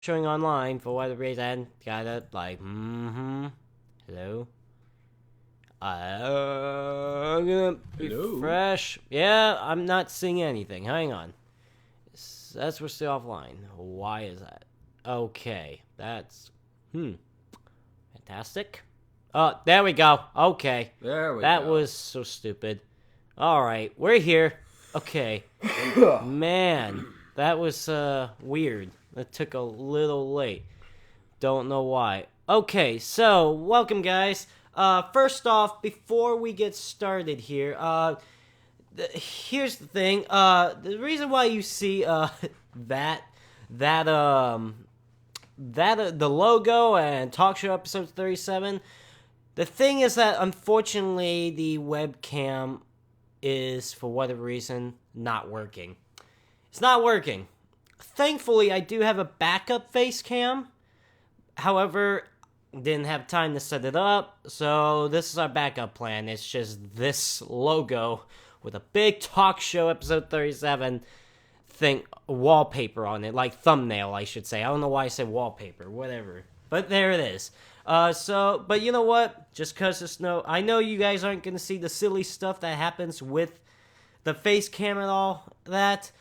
showing online for whatever reason. Gotta hello. I'm gonna refresh. Yeah, I'm not seeing anything. Hang on. Says we're still offline. Why is that? Okay, that's fantastic. Oh, there we go. Okay, There we go. that was so stupid. All right, we're here. Okay, man, that was weird. That took a little late. Don't know why. Okay, so welcome, guys. First off, before we get started here, here's the thing. The reason why you see that the logo and talk show episode 37. The thing is that unfortunately the webcam is, for whatever reason, not working. It's not working. Thankfully, I do have a backup face cam. However, didn't have time to set it up, so this is our backup plan. It's just this logo with a big talk show episode 37 thing, wallpaper on it, like thumbnail, I should say. I don't know why I said wallpaper, whatever. But there it is. But you know what? Just because it's I know you guys aren't going to see the silly stuff that happens with the face cam and all that,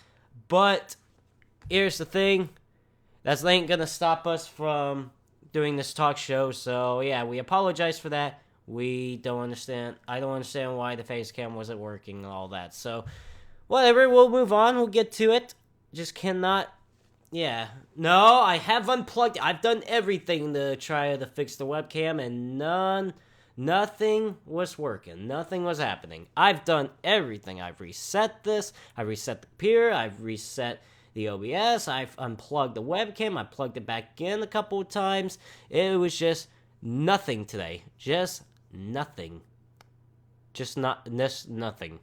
but here's the thing. That ain't going to stop us from doing this talk show, so yeah, we apologize for that. We don't understand. I don't understand why the face cam wasn't working and all that, so whatever, we'll move on. We'll get to it. Just cannot. Yeah. No, I have unplugged. I've done everything to try to fix the webcam, and nothing was working. Nothing was happening. I've done everything. I've reset this. I've reset the computer. I've reset the OBS. I've unplugged the webcam. I plugged it back in a couple of times. It was just nothing today. Just nothing. Nothing.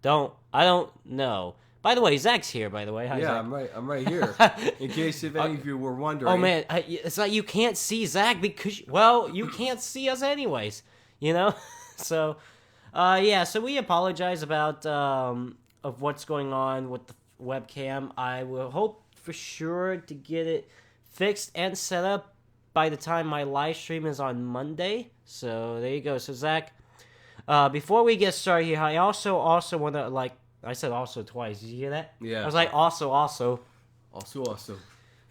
I don't know. By the way, Zach's here, by the way. Hi, Zach. I'm right here. In case if any of you were wondering. Oh, man. It's like you can't see Zach because, you can't see us anyways, So, so we apologize about of what's going on with the webcam. I will hope for sure to get it fixed and set up by the time my live stream is on Monday. So, there you go. So, Zach, before we get started here, I also want to, I said also twice. Did you hear that? Yeah. I was like, also. Also.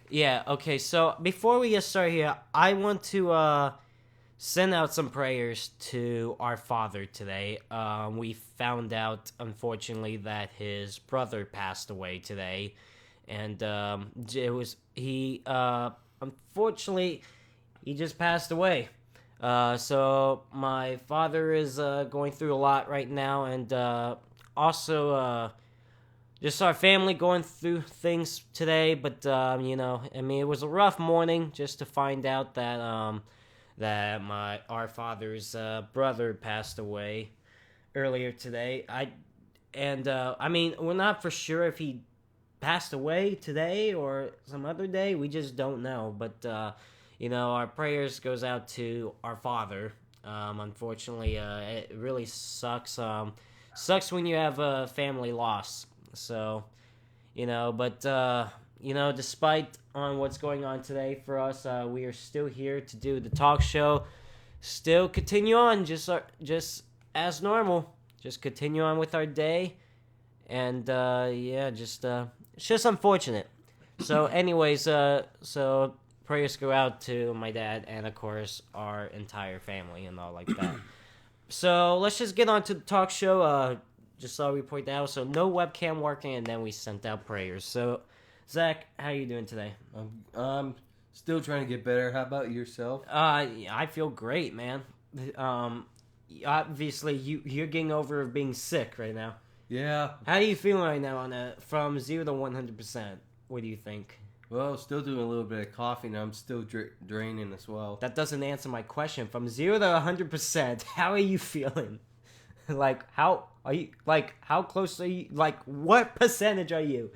Yeah, okay, so before we get started here, I want to send out some prayers to our father today. We found out, unfortunately, that his brother passed away today. And unfortunately, he just passed away. So my father is going through a lot right now, and also, just our family going through things today, but, it was a rough morning just to find out that, our father's, brother passed away earlier today. We're not for sure if he passed away today or some other day. We just don't know, but, our prayers goes out to our father. Unfortunately, it really sucks, Sucks when you have a family loss. So, despite on what's going on today for us, we are still here to do the talk show. Still continue on, just as normal. Just continue on with our day, and it's just unfortunate. So, anyways, so prayers go out to my dad and of course our entire family and all like that. So, let's just get on to the talk show. Just saw a report out, so no webcam working, and then we sent out prayers. So, Zach, how are you doing today? I'm still trying to get better. How about yourself? I feel great, man. Obviously, you're getting over being sick right now. Yeah. How are you feeling right now from 0 to 100%? What do you think? Well, still doing a little bit of coughing. I'm still draining as well. That doesn't answer my question. From 0 to 100%, how are you feeling? How close are you? What percentage are you?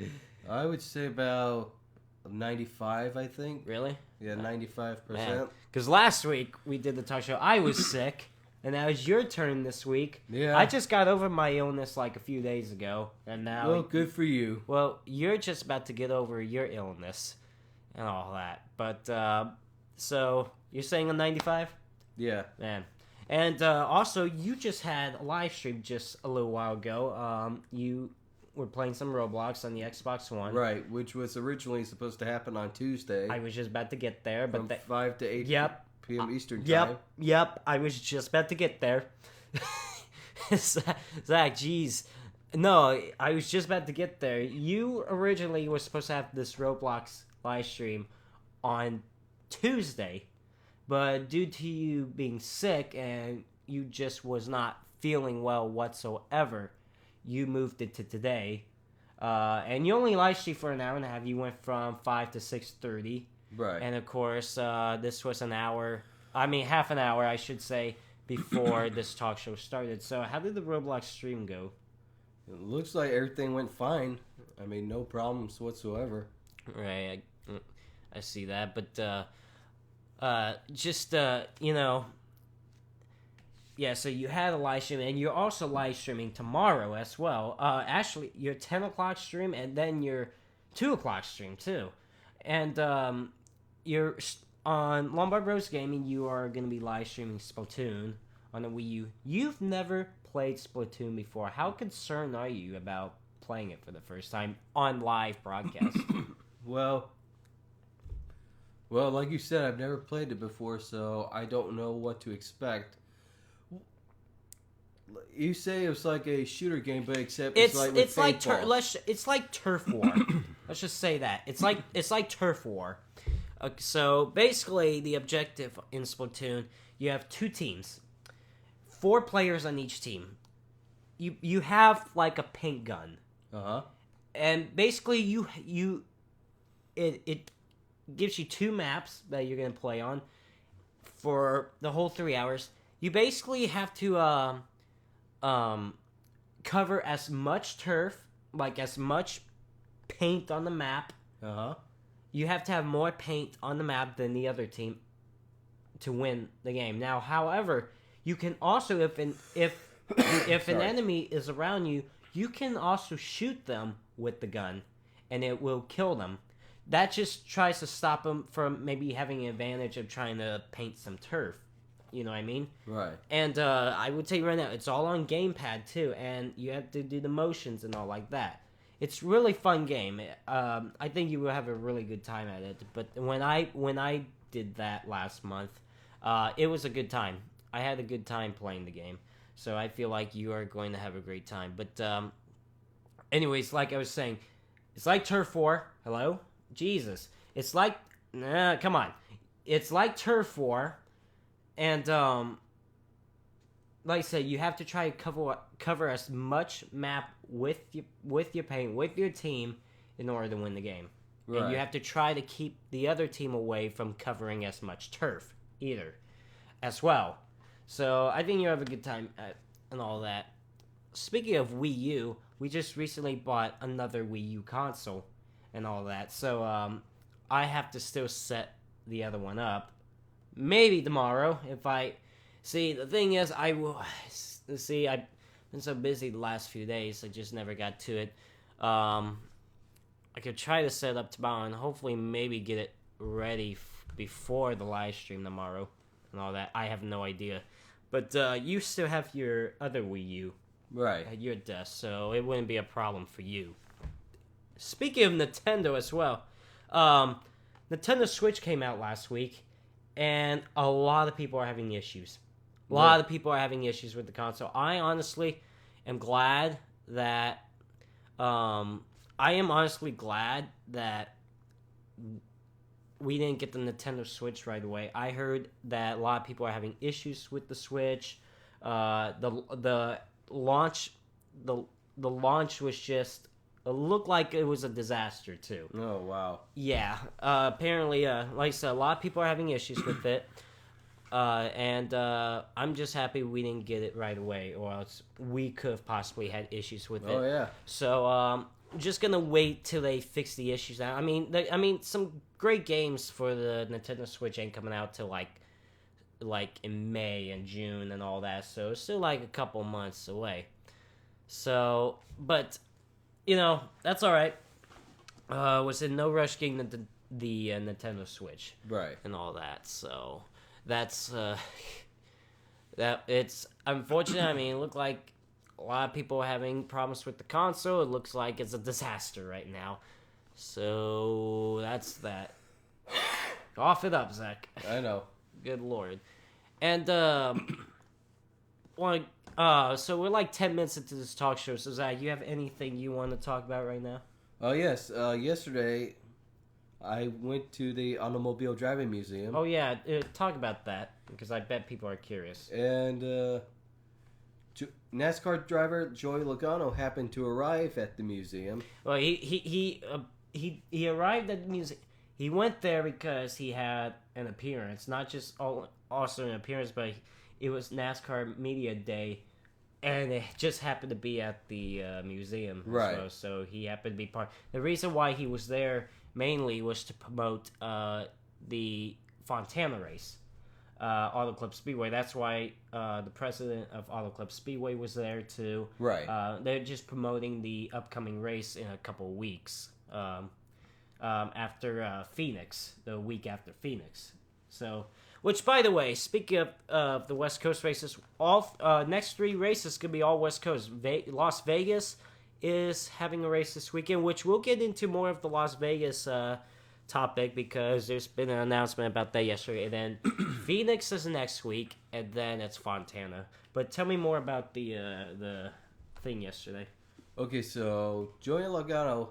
I would say about 95, I think. Really? Yeah, 95%. Because last week we did the talk show. I was sick, and now it's your turn this week. Yeah. I just got over my illness a few days ago, and now. Well, good for you. Well, you're just about to get over your illness, and all that. But so you're saying a 95? Yeah. Man. And also, you just had a live stream just a little while ago. You were playing some Roblox on the Xbox One. Right, which was originally supposed to happen on Tuesday. I was just about to get there, but from 5 to 8 p.m. Eastern time. Yep. I was just about to get there. Zach, jeez. No, I was just about to get there. You originally were supposed to have this Roblox live stream on Tuesday, but due to you being sick and you just was not feeling well whatsoever, you moved it to today. And you only live streamed for an hour and a half. You went from 5 to 6:30. Right. And of course, this was half an hour, I should say, before this talk show started. So how did the Roblox stream go? It looks like everything went fine. I mean, no problems whatsoever. Right, I see that. But yeah, so you had a live stream, and you're also live streaming tomorrow as well. Actually, your 10 o'clock stream, and then your 2 o'clock stream, too. And you're on Lombard Bros Gaming, you are going to be live streaming Splatoon on the Wii U. You've never played Splatoon before. How concerned are you about playing it for the first time on live broadcast? Well, like you said, I've never played it before, so I don't know what to expect. You say it's like a shooter game, but except it's like turf war. Let's just say that it's like turf war. So basically, the objective in Splatoon, you have 2 teams, 4 players on each team. You have like a paint gun. And basically, it gives you 2 maps that you're gonna play on for the whole 3 hours. You basically have to cover as much turf, like as much paint on the map. You have to have more paint on the map than the other team to win the game. Now, however, you can also, if an enemy is around you, you can also shoot them with the gun, and it will kill them. That just tries to stop them from maybe having an advantage of trying to paint some turf. You know what I mean? Right. And I would tell you right now, it's all on gamepad too, and you have to do the motions and all like that. It's really fun game. I think you will have a really good time at it. But when I did that last month, it was a good time. I had a good time playing the game. So I feel like you are going to have a great time. But anyways, like I was saying, it's like Turf War. Hello? Jesus. It's like... come on. It's like Turf War. And, like I said, you have to try to cover as much map with your paint, with your team, in order to win the game. Right. And you have to try to keep the other team away from covering as much turf, either, as well. So, I think you have a good time and all that. Speaking of Wii U, we just recently bought another Wii U console and all that. So, I have to still set the other one up. Maybe tomorrow, if I... See, the thing is, I will... See, I've been so busy the last few days, I just never got to it. I could try to set up tomorrow and hopefully maybe get it ready before the live stream tomorrow and all that. I have no idea. But you still have your other Wii U. Right. At your desk, so it wouldn't be a problem for you. Speaking of Nintendo as well, Nintendo Switch came out last week, and a lot of people are having issues. A lot of people are having issues with the console. I honestly am glad that... we didn't get the Nintendo Switch right away. I heard that a lot of people are having issues with the Switch. The launch was just... It looked like it was a disaster, too. Oh, wow. Yeah. Apparently, like I said, a lot of people are having issues with it. And I'm just happy we didn't get it right away, or else we could have possibly had issues with it. Oh, yeah. So, just gonna wait till they fix the issues out. I mean, some great games for the Nintendo Switch ain't coming out till, like in May and June and all that, so it's still, like, a couple months away. So, but... that's alright. Was in no rush getting the Nintendo Switch, Right. and all that. So that's that. It's unfortunate. I mean, it looked like a lot of people are having problems with the console. It looks like it's a disaster right now. So that's that. Off it up, Zach. I know. Good lord. And so we're like 10 minutes into this talk show. So Zach, you have anything you want to talk about right now? Oh yes. Yesterday, I went to the Automobile Driving Museum. Oh yeah, talk about that because I bet people are curious. And NASCAR driver Joey Logano happened to arrive at the museum. Well, he arrived at the museum. He went there because he had an appearance, not just also an appearance, but it was NASCAR Media Day, and it just happened to be at the museum. Right. Well, so he happened to be part. The reason why he was there mainly was to promote the Fontana race, Auto Club Speedway. That's why the president of Auto Club Speedway was there too. Right. They're just promoting the upcoming race in a couple of weeks. After Phoenix, the week after Phoenix. So, which, by the way, speaking of the West Coast races, all next 3 races could be all West Coast. Las Vegas is having a race this weekend, which we'll get into more of the Las Vegas topic because there's been an announcement about that yesterday. And then Phoenix is next week, and then it's Fontana. But tell me more about the thing yesterday. Okay, so Joey Logano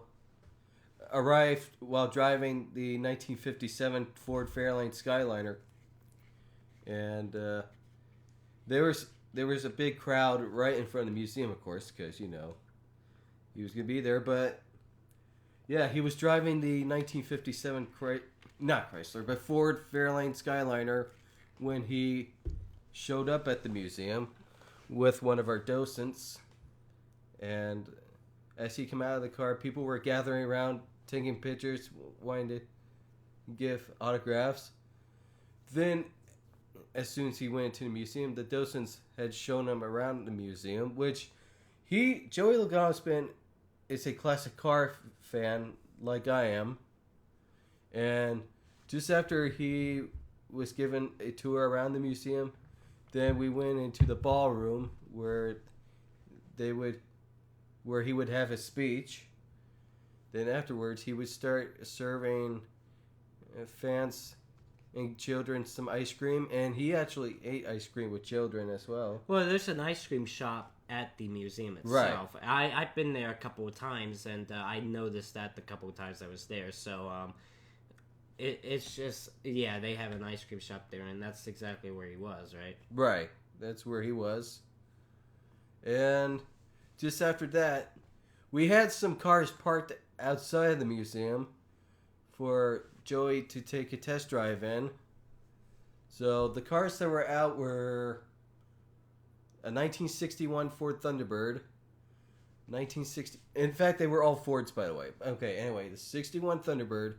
arrived while driving the 1957 Ford Fairlane Skyliner, and there was a big crowd right in front of the museum, of course, because he was gonna be there. But yeah, he was driving the 1957 not Chrysler, but Ford Fairlane Skyliner when he showed up at the museum with one of our docents, and as he came out of the car, people were gathering around, taking pictures, wanting to give autographs. Then, as soon as he went into the museum, the docents had shown him around the museum, which Joey Logano is a classic car fan like I am. And just after he was given a tour around the museum, then we went into the ballroom where he would have his speech. Then afterwards, he would start serving fans and children some ice cream, and he actually ate ice cream with children as well. Well, there's an ice cream shop at the museum itself. Right. I've been there a couple of times, and I noticed that the couple of times I was there. So it's just, yeah, they have an ice cream shop there, and that's exactly where he was, right? Right. That's where he was. And just after that, we had some cars parked outside of the museum for Joey to take a test drive in. So the cars that were out were a 1961 Ford Thunderbird, 1960. In fact, they were all Fords, by the way. Okay, anyway, the 61 Thunderbird,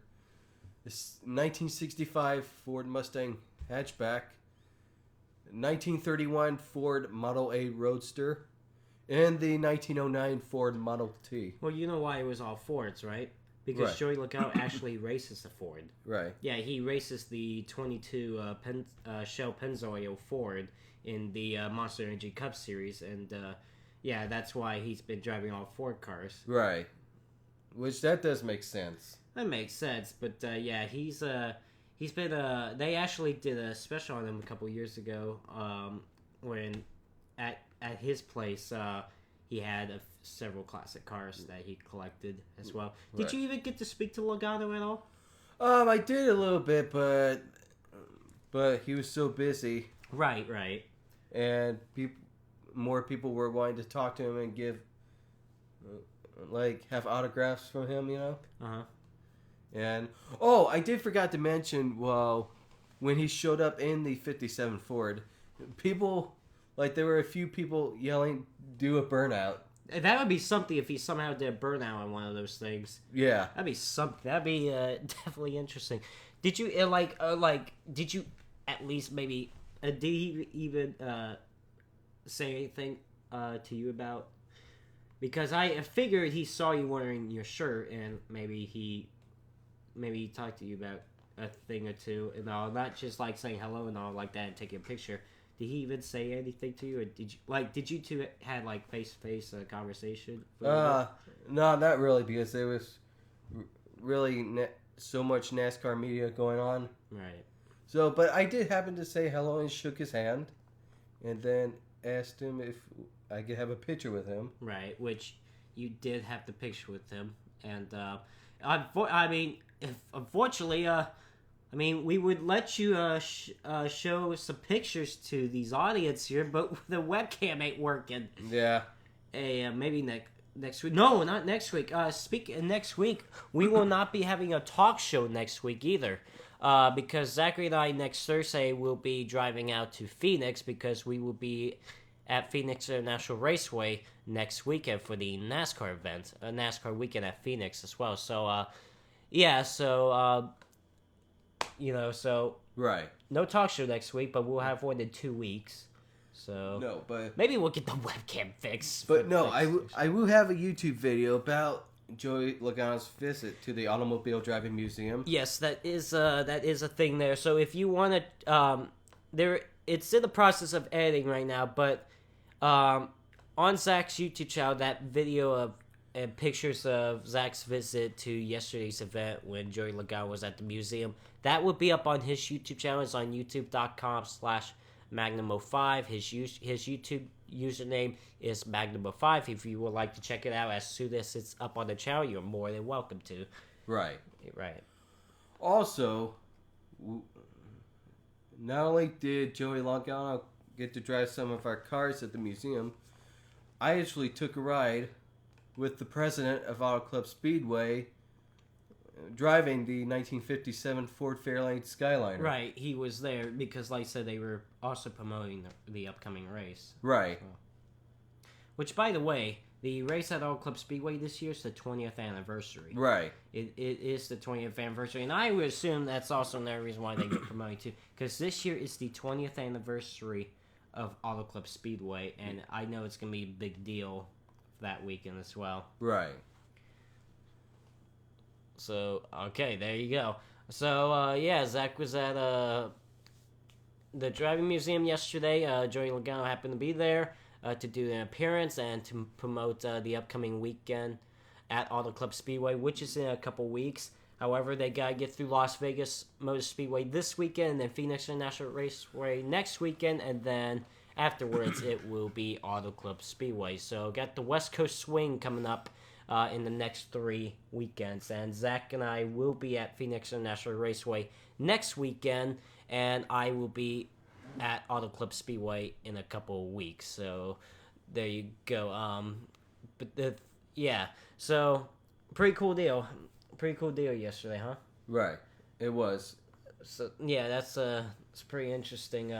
the 1965 Ford Mustang hatchback, 1931 Ford Model A Roadster, and the 1909 Ford Model T. Well, you know why it was all Fords, right? Because Joey Logano actually races the Ford. Right. Yeah, he races the 22 Shell Pennzoil Ford in the Monster Energy Cup Series, and yeah, that's why he's been driving all Ford cars. Right. Which, that does make sense. That makes sense, but yeah, he's been they actually did a special on him a couple years ago, when at his place he had several classic cars that he collected as well. Did Right. you even get to speak to Logano at all? I did a little bit, but he was so busy. Right. And more people were wanting to talk to him and give, have autographs from him, Uh-huh. And, I did forgot to mention, when he showed up in the 57 Ford, there were a few people yelling, "Do a burnout." That would be something if he somehow did a burnout on one of those things. Yeah. That'd be something. That'd be definitely interesting. Did you Did you at least maybe? Did he even say anything to you about? Because I figured he saw you wearing your shirt, and maybe he maybe talk to you about a thing or two and all, not just like saying hello and all like that and taking a picture. Did he even say anything to you, or did you two had like face to face conversation? No, not really, because there was really so much NASCAR media going on. Right. So, but I did happen to say hello and shook his hand, and then asked him if I could have a picture with him. Right, which you did have the picture with him, and unfortunately, we would let you show some pictures to these audience here, but the webcam ain't working. Yeah. Hey, maybe next week. No, not next week. Next week, we will not be having a talk show next week either. Because Zachary and I next Thursday will be driving out to Phoenix because we will be at Phoenix International Raceway next weekend for the NASCAR event, a NASCAR weekend at Phoenix as well. So, so Right. no talk show next week, but we'll have one in 2 weeks. So No, but maybe we'll get the webcam fixed. But no, I will have a YouTube video about Joey Logano's visit to the Automobile Driving Museum. Yes, that is a thing there. So if you want to, it's in the process of editing right now. But on Zach's YouTube channel, that video of and pictures of Zach's visit to yesterday's event when Joey Logano was at the museum, that will be up on his YouTube channel. It's on youtube.com/Magnum05. His YouTube username is Magnum05. If you would like to check it out as soon as it's up on the channel, you're more than welcome to. Right. Right. Also, not only did Joey Logano get to drive some of our cars at the museum, I actually took a ride with the president of Auto Club Speedway driving the 1957 Ford Fairlane Skyliner. Right, he was there because, like I said, they were also promoting the upcoming race. Right. Which, by the way, the race at Auto Club Speedway this year is the 20th anniversary. Right. It is the 20th anniversary, and I would assume that's also another reason why they get promoting too, because this year is the 20th anniversary of Auto Club Speedway, and I know it's going to be a big deal that weekend as well. Right. So, okay, there you go. So, Zach was at the driving museum yesterday. Joey Logano happened to be there to do an appearance and to promote the upcoming weekend at Auto Club Speedway, which is in a couple weeks. However, they got to get through Las Vegas Motor Speedway this weekend, and then Phoenix International Raceway next weekend, and then afterwards it will be Auto Club Speedway. So, got the West Coast swing coming up in the next 3 weekends. And Zach and I will be at Phoenix International Raceway next weekend, and I will be at Auto Club Speedway in a couple of weeks. So there you go. So pretty cool deal. Pretty cool deal yesterday, huh? Right. It was. So yeah, it's pretty interesting.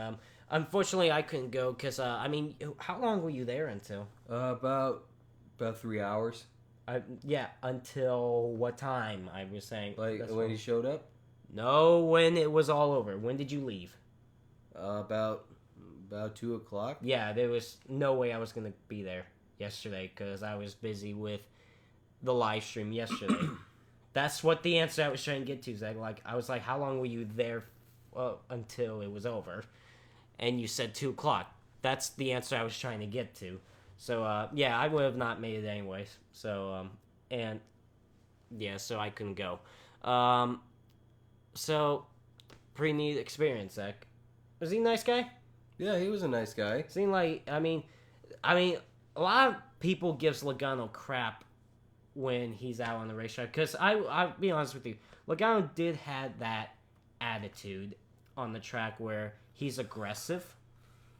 Unfortunately, I couldn't go because how long were you there until? About 3 hours. Until what time? I was saying. Like when he showed up? No, when it was all over. When did you leave? About 2 o'clock. Yeah, there was no way I was gonna be there yesterday because I was busy with the live stream yesterday. That's what the answer I was trying to get to, Zach. Like, I was like, how long were you there until it was over? And you said 2 o'clock. That's the answer I was trying to get to. So, I would have not made it anyways. So, so I couldn't go. So, pretty neat experience, Zach. Was he a nice guy? Yeah, he was a nice guy. Seemed like, a lot of people gives Logano crap when he's out on the racetrack. Because I'll be honest with you, Logano did have that attitude on the track where he's aggressive.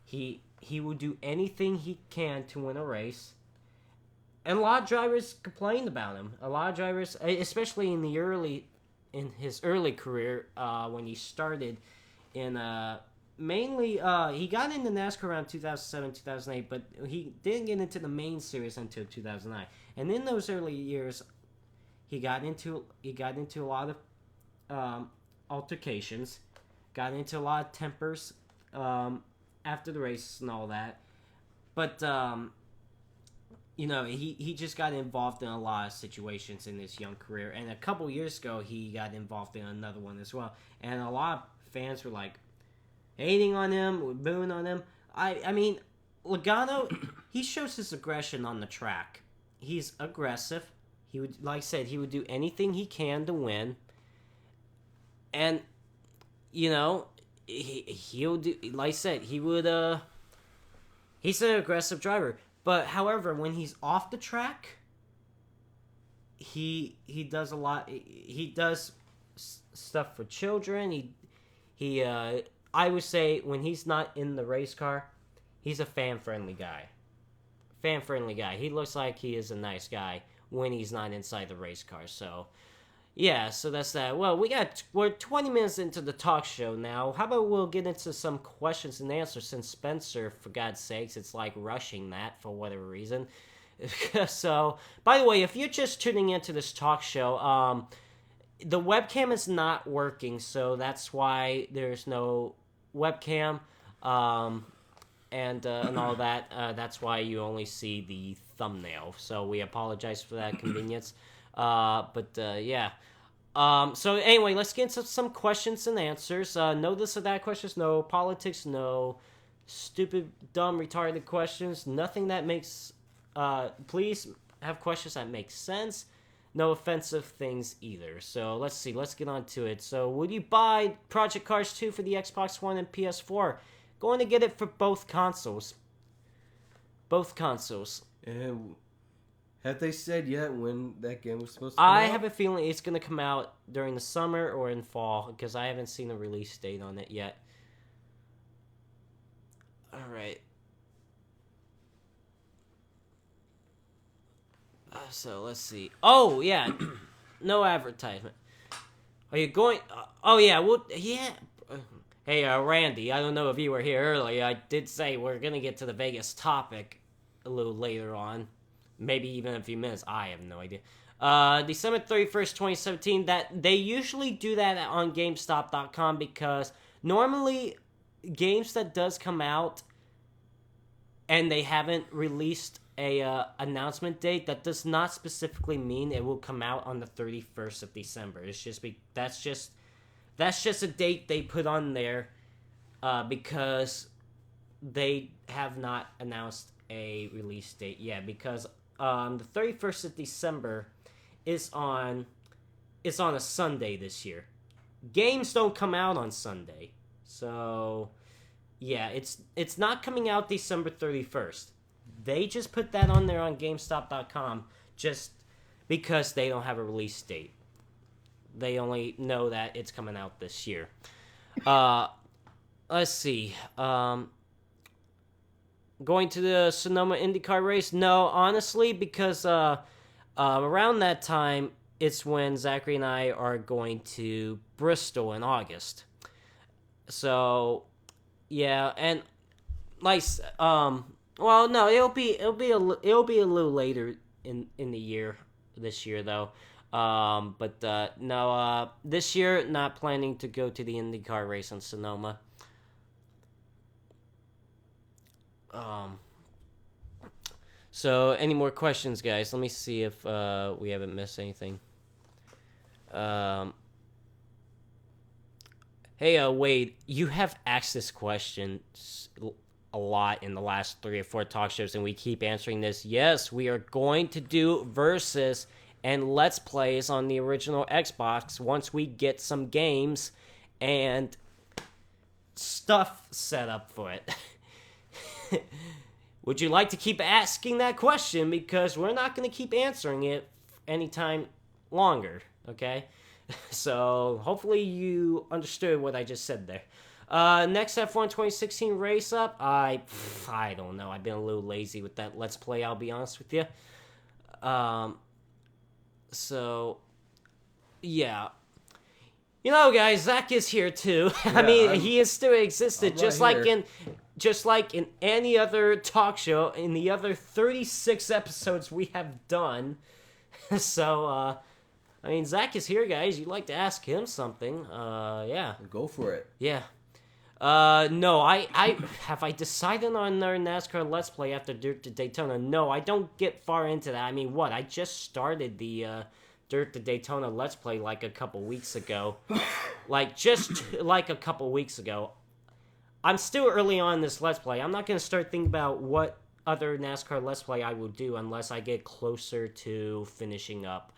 He will do anything he can to win a race. And a lot of drivers complained about him. A lot of drivers, especially in his early career, when he started in mainly he got into NASCAR around 2007, 2008, but he didn't get into the main series until 2009. And in those early years, he got into a lot of altercations, got into a lot of tempers after the race and all that. But he just got involved in a lot of situations in his young career. And a couple years ago, he got involved in another one as well. And a lot of fans were like hating on him, booing on him. I mean, Logano, he shows his aggression on the track. He's aggressive. He would, like I said, he would do anything he can to win. And, he'll do, like I said, he would, he's an aggressive driver. But, however, when he's off the track, he does a lot. He does stuff for children. I would say when he's not in the race car, he's a fan-friendly guy. He looks like he is a nice guy when he's not inside the race car. So, yeah, so that's that. Well, we're 20 minutes into the talk show now. How about we'll get into some questions and answers since Spencer, for God's sakes, it's like rushing that for whatever reason. So, by the way, if you're just tuning into this talk show, the webcam is not working, so that's why there's no webcam, and all that. That's why you only see the thumbnail. So we apologize for that inconvenience. Yeah. So anyway, let's get into some questions and answers. No this or that questions, no politics, no stupid, dumb, retarded questions. Nothing that makes. Please have questions that make sense. No offensive things either. So let's see. Let's get on to it. So would you buy Project Cars 2 for the Xbox One and PS4? Going to get it for both consoles. And have they said yet when that game was supposed to come out? I have a feeling it's going to come out during the summer or in fall, because I haven't seen a release date on it yet. Alright. So, let's see. Oh, yeah. No advertisement. Are you going... oh, yeah. Well, yeah. Hey, Randy, I don't know if you were here earlier. I did say we're going to get to the Vegas topic a little later on. Maybe even in a few minutes. I have no idea. December 31st, 2017. That they usually do that on GameStop.com because normally games that does come out and they haven't released a announcement date, that does not specifically mean it will come out on the 31st of December. It's just that's just a date they put on there because they have not announced a release date yet. Because the 31st of December is on a Sunday this year. Games don't come out on Sunday, so yeah, it's not coming out December 31st. They just put that on there on GameStop.com just because they don't have a release date. They only know that it's coming out this year. Let's see. Going to the Sonoma IndyCar race? No, honestly, because around that time, it's when Zachary and I are going to Bristol in August. So, yeah, and like, well, no, it'll be a little later in the year this year though. No, this year not planning to go to the IndyCar race in Sonoma. So any more questions, guys? Let me see if we haven't missed anything. Hey, Wade, you have asked this question a lot in the last 3 or 4 talk shows, and we keep answering this. Yes, we are going to do versus and Let's Plays on the original Xbox once we get some games and stuff set up for it. Would you like to keep asking that question? Because we're not going to keep answering it anytime longer, okay? So hopefully you understood what I just said there. Next F1 2016 race up. I don't know. I've been a little lazy with that Let's Play, I'll be honest with you. So, yeah. You know, guys, Zach is here too. Yeah, I mean, he is still existed, just like in any other talk show, in the other 36 episodes we have done. So, I mean, Zach is here, guys. You'd like to ask him something? Yeah. Go for it. Yeah. No, have I decided on another NASCAR Let's Play after Dirt to Daytona? No, I don't get far into that. I mean, what? I just started the Dirt to Daytona Let's Play like a couple weeks ago. just like a couple weeks ago. I'm still early on in this Let's Play. I'm not going to start thinking about what other NASCAR Let's Play I will do unless I get closer to finishing up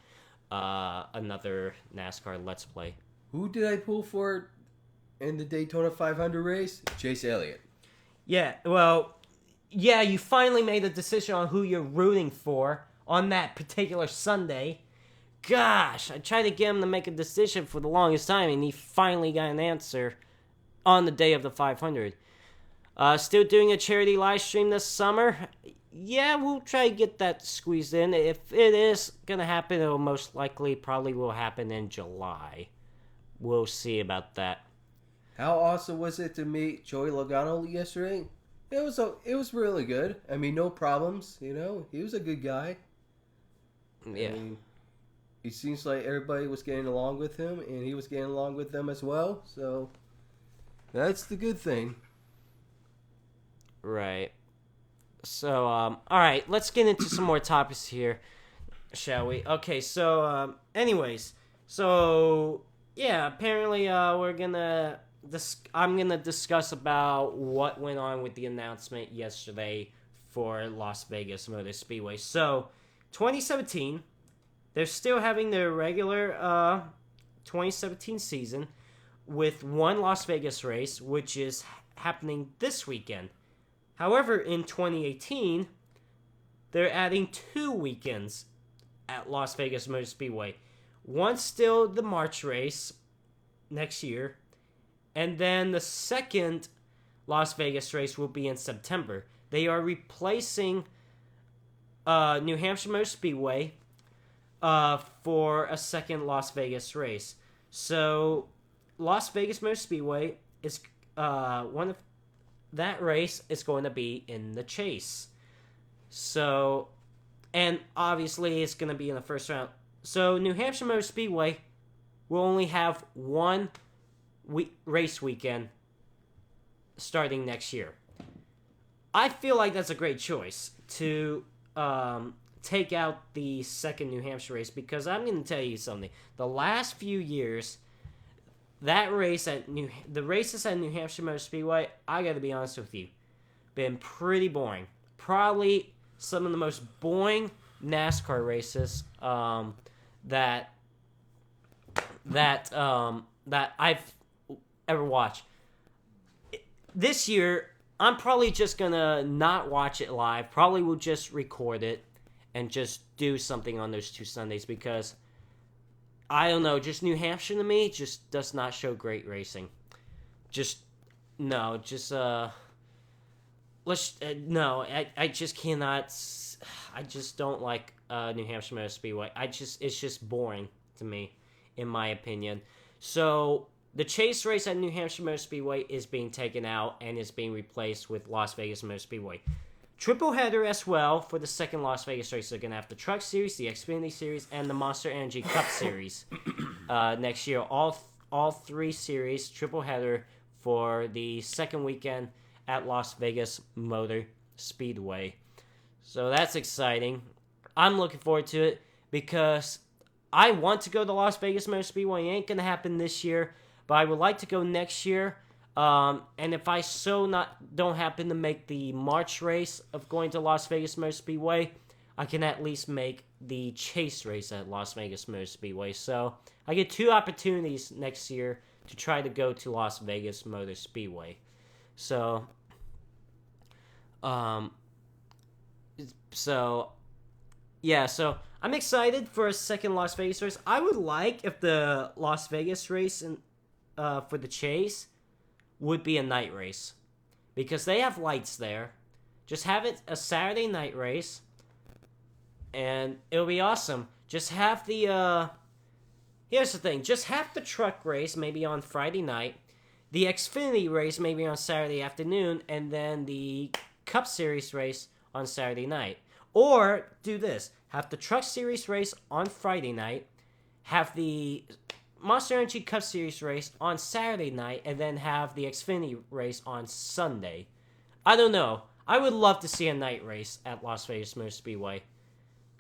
another NASCAR Let's Play. Who did I pull for in the Daytona 500 race? Chase Elliott. Yeah, well, yeah, you finally made a decision on who you're rooting for on that particular Sunday. Gosh, I tried to get him to make a decision for the longest time, and he finally got an answer on the day of the 500. Still doing a charity live stream this summer. Yeah, we'll try to get that squeezed in. If it is going to happen, it'll most likely probably will happen in July. We'll see about that. How awesome was it to meet Joey Logano yesterday? It was really good. I mean, no problems, you know. He was a good guy. Yeah. I mean, it seems like everybody was getting along with him, and he was getting along with them as well. So that's the good thing. Right. So, all right, let's get into some more topics here, shall we? Okay, so, anyways, so, yeah, apparently, I'm gonna discuss about what went on with the announcement yesterday for Las Vegas Motor Speedway. So, 2017, they're still having their regular, 2017 season with one Las Vegas race, which is happening this weekend. However, in 2018, they're adding 2 weekends at Las Vegas Motor Speedway. One still the March race next year, and then the second Las Vegas race will be in September. They are replacing New Hampshire Motor Speedway for a second Las Vegas race. So, Las Vegas Motor Speedway is one of that race is going to be in the Chase. So, and obviously it's going to be in the first round. So, New Hampshire Motor Speedway will only have one race weekend starting next year. I feel like that's a great choice to take out the second New Hampshire race, because I'm going to tell you something. The last few years, the races at New Hampshire Motor Speedway, I got to be honest with you, been pretty boring. Probably some of the most boring NASCAR races that I've ever watched. This year, I'm probably just gonna not watch it live. Probably will just record it and just do something on those 2 Sundays, because I don't know, just New Hampshire to me just does not show great racing. I just cannot. I just don't like New Hampshire Motor Speedway. It's just boring to me, in my opinion. So the Chase race at New Hampshire Motor Speedway is being taken out and is being replaced with Las Vegas Motor Speedway. Triple header as well for the second Las Vegas race. They're going to have the Truck Series, the Xfinity Series, and the Monster Energy Cup Series next year. All 3 series, triple header for the second weekend at Las Vegas Motor Speedway. So that's exciting. I'm looking forward to it because I want to go to Las Vegas Motor Speedway. It ain't going to happen this year, but I would like to go next year. And if I don't happen to make the March race of going to Las Vegas Motor Speedway, I can at least make the Chase race at Las Vegas Motor Speedway. So I get 2 opportunities next year to try to go to Las Vegas Motor Speedway. So, so I'm excited for a second Las Vegas race. I would like if the Las Vegas race for the Chase would be a night race, because they have lights there. Just have it a Saturday night race, and it'll be awesome. Just have the here's the thing, just have the truck race maybe on Friday night, the Xfinity race maybe on Saturday afternoon, and then the Cup Series race on Saturday night. Or do this, have the Truck Series race on Friday night, have the Monster Energy Cup Series race on Saturday night and then have the Xfinity race on Sunday. I don't know. I would love to see a night race at Las Vegas Motor Speedway.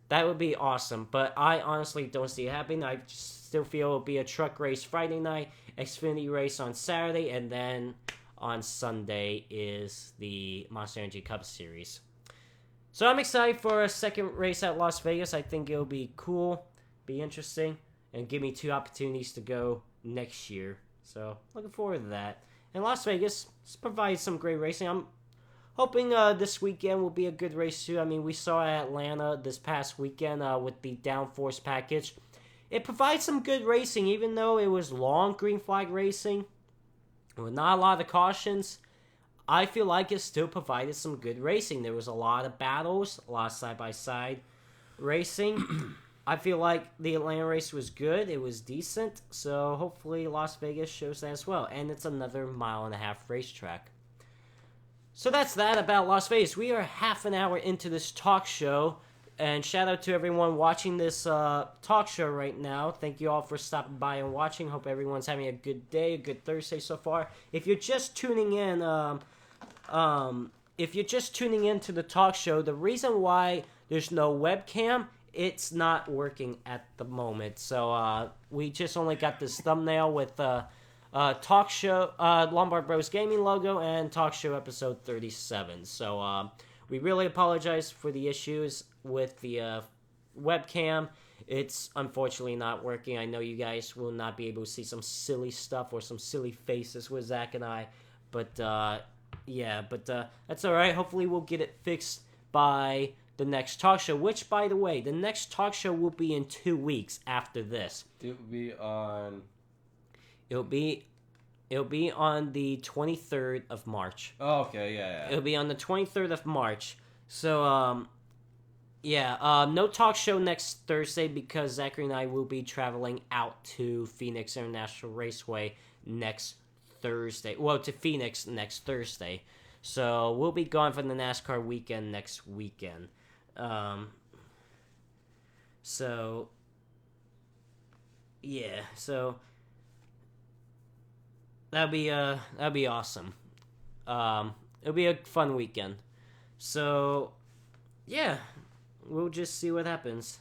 That would be awesome, but I honestly don't see it happening. I still feel it'll be a truck race Friday night, Xfinity race on Saturday, and then on Sunday is the Monster Energy Cup Series. So I'm excited for a second race at Las Vegas. I think it'll be cool, be interesting, and give me 2 opportunities to go next year. So looking forward to that. And Las Vegas provides some great racing. I'm hoping this weekend will be a good race too. I mean, we saw Atlanta this past weekend with the downforce package. It provides some good racing, even though it was long green flag racing with not a lot of cautions. I feel like it still provided some good racing. There was a lot of battles, a lot of side-by-side racing. I feel like the Atlanta race was good. It was decent. So hopefully Las Vegas shows that as well. And it's another 1.5 mile racetrack. So that's that about Las Vegas. We are half an hour into this talk show. And shout out to everyone watching this talk show right now. Thank you all for stopping by and watching. Hope everyone's having a good day, a good Thursday so far. If you're just tuning in, to the talk show, the reason why there's no webcam, it's not working at the moment. So we just only got this thumbnail with talk show, Lombard Bros gaming logo, and talk show episode 37. So we really apologize for the issues with the webcam. It's unfortunately not working. I know you guys will not be able to see some silly stuff or some silly faces with Zach and I, but that's all right. Hopefully we'll get it fixed by the next talk show, which, by the way, the next talk show will be in 2 weeks after this. It'll be on the 23rd of March. Oh, okay, yeah. It'll be on the 23rd of March. So, no talk show next Thursday because Zachary and I will be traveling out to Phoenix International Raceway next Thursday. Well, to Phoenix next Thursday. So, we'll be gone from the NASCAR weekend next weekend. So that'll be awesome. It'll be a fun weekend. So, yeah, we'll just see what happens.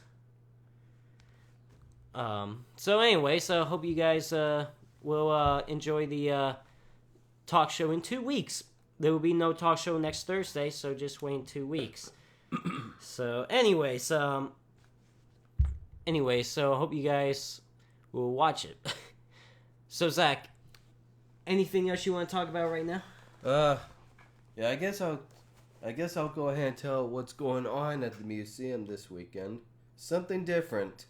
So anyway, so I hope you guys will enjoy the talk show in 2 weeks. There will be no talk show next Thursday, so just wait in 2 weeks. So anyways, I hope you guys will watch it. So Zach, anything else you want to talk about right now? Yeah, I guess I'll go ahead and tell what's going on at the museum this weekend. Something different.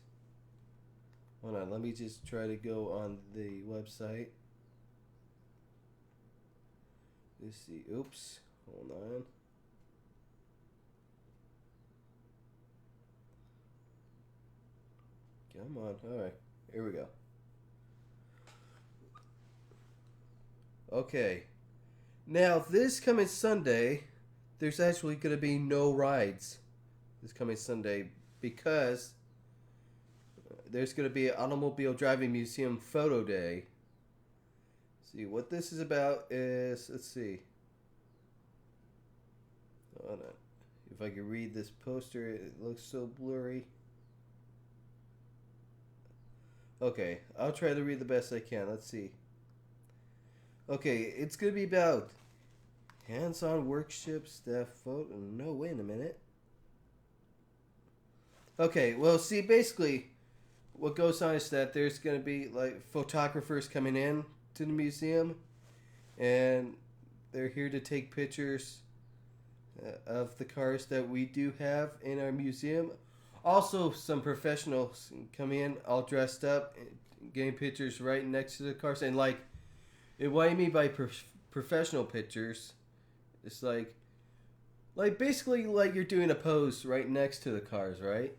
Hold on, let me just try to go on the website. Let's see. Oops. Hold on. Come on. Alright. Here we go. Okay. Now, this coming Sunday, there's actually going to be no rides this coming Sunday because there's going to be an Automobile Driving Museum Photo Day. See, what this is about is, let's see. Hold on. If I can read this poster, it looks so blurry. Okay, I'll try to read the best I can. Let's see. Okay, it's going to be about hands-on workshop staff photo. No, wait a minute. Okay, well, see, basically, what goes on is that there's going to be, like, photographers coming in to the museum, and they're here to take pictures of the cars that we do have in our museum. Also, some professionals come in all dressed up, getting pictures right next to the cars. And, like, what I mean by professional pictures, it's like basically like you're doing a pose right next to the cars, right?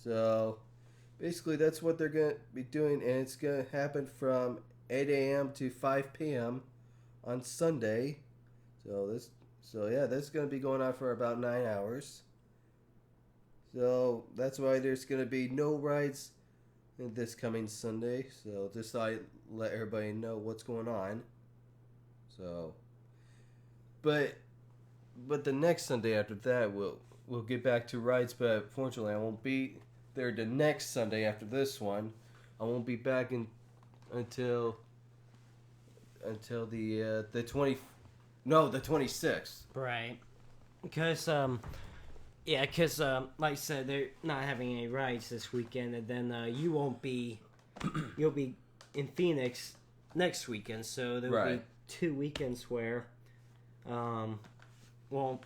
So, basically that's what they're going to be doing, and it's going to happen from 8 a.m. to 5 p.m. on Sunday. So that's going to be going on for about 9 hours. So that's why there's going to be no rides this coming Sunday. So just thought I'd let everybody know what's going on. So, but the next Sunday after that, we'll get back to rides. But fortunately, I won't be there the next Sunday after this one. I won't be back until the 26th. Right. Because like I said, they're not having any rides this weekend, and then you won't be, you'll be in Phoenix next weekend, so there'll be 2 weekends where won't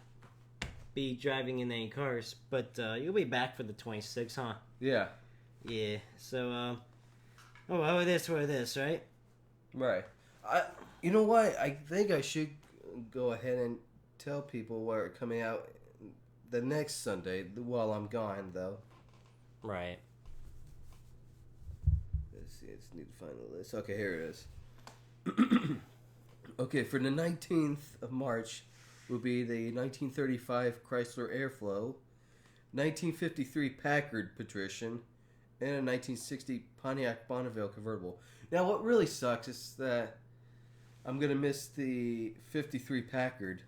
be driving in any cars, but you'll be back for the 26th, huh? Yeah. Yeah. So oh well, it is what it is, right? Right. You know what? I think I should go ahead and tell people what are coming out the next Sunday while I'm gone, though. Right. Let's see. I just need to find the list. Okay, here it is. Okay, for the 19th of March will be the 1935 Chrysler Airflow, 1953 Packard Patrician, and a 1960 Pontiac Bonneville convertible. Now, what really sucks is that I'm going to miss the 53 Packard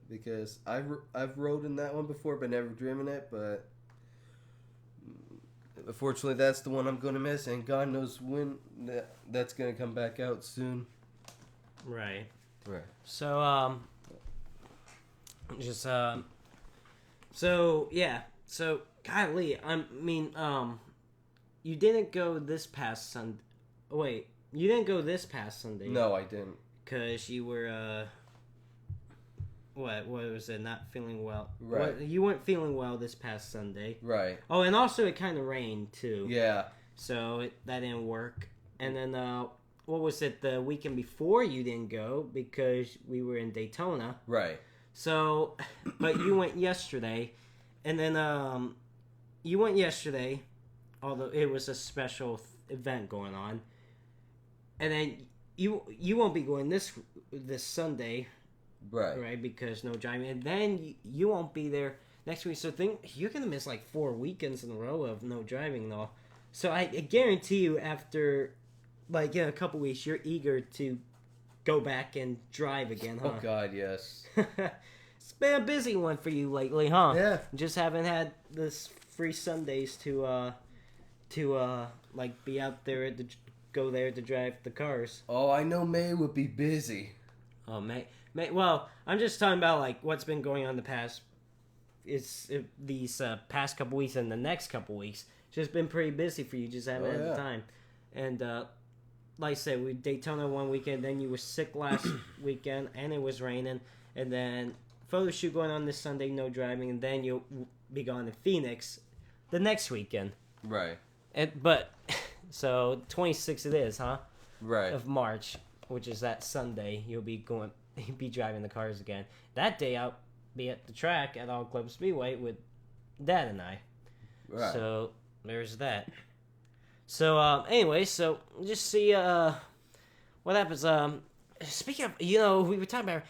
because I've rode in that one before but never driven it, but unfortunately that's the one I'm going to miss, and God knows when that's going to come back out soon. Right. Right. So so yeah. So golly, you didn't go this past Sunday. Wait, you didn't go this past Sunday. No, I didn't. Cause you were what was it? Not feeling well. Right. You weren't feeling well this past Sunday. Right. Oh, and also it kind of rained too. Yeah. So that didn't work. And then what was it? The weekend before you didn't go because we were in Daytona. Right. So, but you went yesterday, and then you went yesterday, although it was a special event going on, and then you won't be going this Sunday, right? Because no driving, and then you won't be there next week. So you're gonna miss like 4 weekends in a row of no driving, though. So I guarantee you, after like in a couple weeks, you're eager to go back and drive again, huh? Oh God, yes. It's been a busy one for you lately, huh? Yeah. Just haven't had this free Sundays to like be out there to go there to drive the cars. Oh, I know May would be busy. Oh, May. Well, I'm just talking about like what's been going on these past couple weeks and the next couple weeks. It's just been pretty busy for you. Just haven't had the time. And like I said, we Daytona one weekend, then you were sick last weekend, and it was raining, and then photo shoot going on this Sunday, no driving, and then you'll be going to Phoenix the next weekend. Right. But so 26th it is, huh? Right. Of March, which is that Sunday, you'll be driving the cars again. That day I'll be at the track at All Club Speedway with Dad and I. Right. So there's that. So anyway, so just see what happens. Speaking of, we were talking about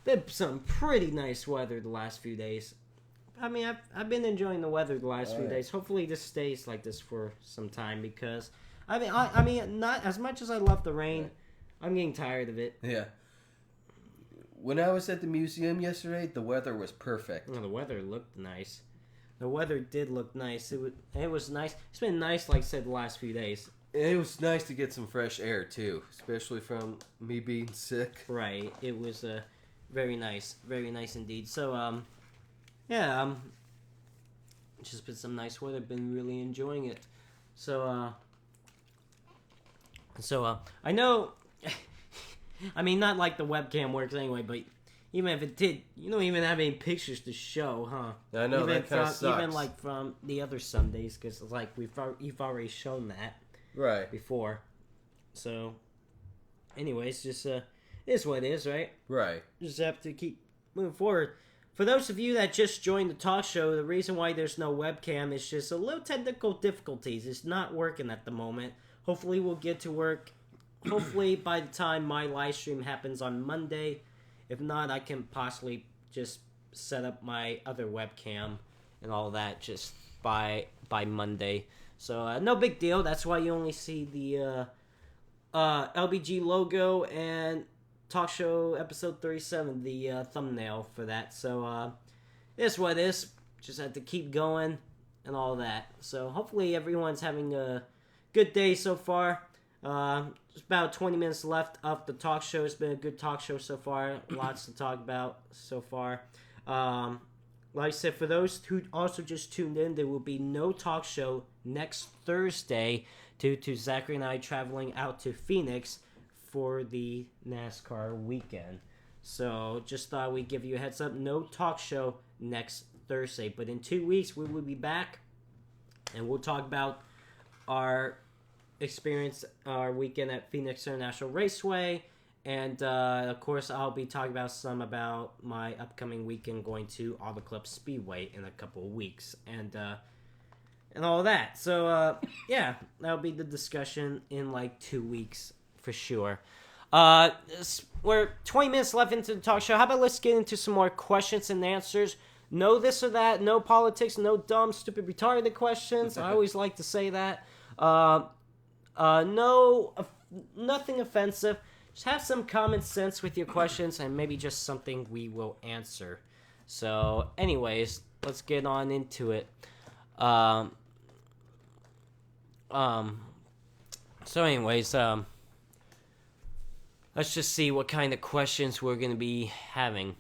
been some pretty nice weather the last few days. I mean, I've been enjoying the weather the last few days. Hopefully, this stays like this for some time because I mean, not as much as I love the rain, I'm getting tired of it. Yeah. When I was at the museum yesterday, the weather was perfect. Oh, the weather looked nice. The weather did look nice. It was nice. It's been nice, like I said, the last few days. It was nice to get some fresh air too, especially from me being sick. Right. It was very nice indeed. So just been some nice weather. Been really enjoying it. So I know. I mean, not like the webcam works anyway, but even if it did, you don't even have any pictures to show, huh? I know, that kind of sucks. Even like from the other Sundays, because like you've already shown that before. So, anyways, just it is what it is, right? Right. Just have to keep moving forward. For those of you that just joined the talk show, the reason why there's no webcam is just a little technical difficulties. It's not working at the moment. Hopefully, we'll get to work. Hopefully, by the time my live stream happens on Monday. If not, I can possibly just set up my other webcam and all that just by Monday. So no big deal. That's why you only see the LBG logo and Talk Show episode 37, the thumbnail for that. So it is what it is. Just have to keep going and all that. So hopefully everyone's having a good day so far. Just about 20 minutes left of the talk show. It's been a good talk show so far. Lots to talk about so far. Like I said, for those who also just tuned in, there will be no talk show next Thursday due to Zachary and I traveling out to Phoenix for the NASCAR weekend. So just thought we'd give you a heads up. No talk show next Thursday. But in 2 weeks, we will be back. And we'll talk about our experience, our weekend at Phoenix International Raceway. And, of course, I'll be talking about my upcoming weekend going to Auto Club Speedway in a couple of weeks. And all that. So, yeah, that'll be the discussion in, 2 weeks for sure. We're 20 minutes left into the talk show. How about let's get into some more questions and answers? No this or that, no politics, no dumb, stupid, retarded questions. I always like to say that. Nothing offensive. Just have some common sense with your questions and maybe just something we will answer. So, anyways, let's get on into it. Let's just see what kind of questions we're going to be having